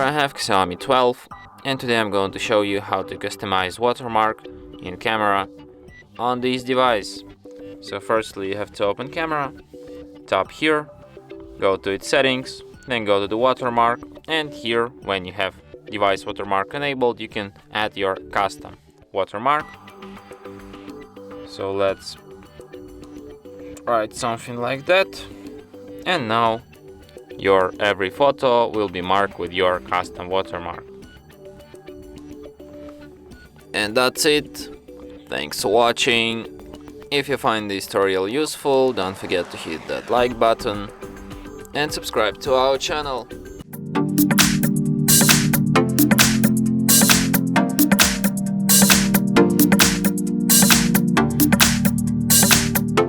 I have Xiaomi 12, and today I'm going to show you how to customize watermark in camera on this device. So firstly you have to open camera, tap here, go to its settings, then go to the watermark, and here when you have device watermark enabled you can add your custom watermark. So let's write something like that, and now your every photo will be marked with your custom watermark. And that's it. Thanks for watching. If you find this tutorial useful, don't forget to hit that like button and subscribe to our channel.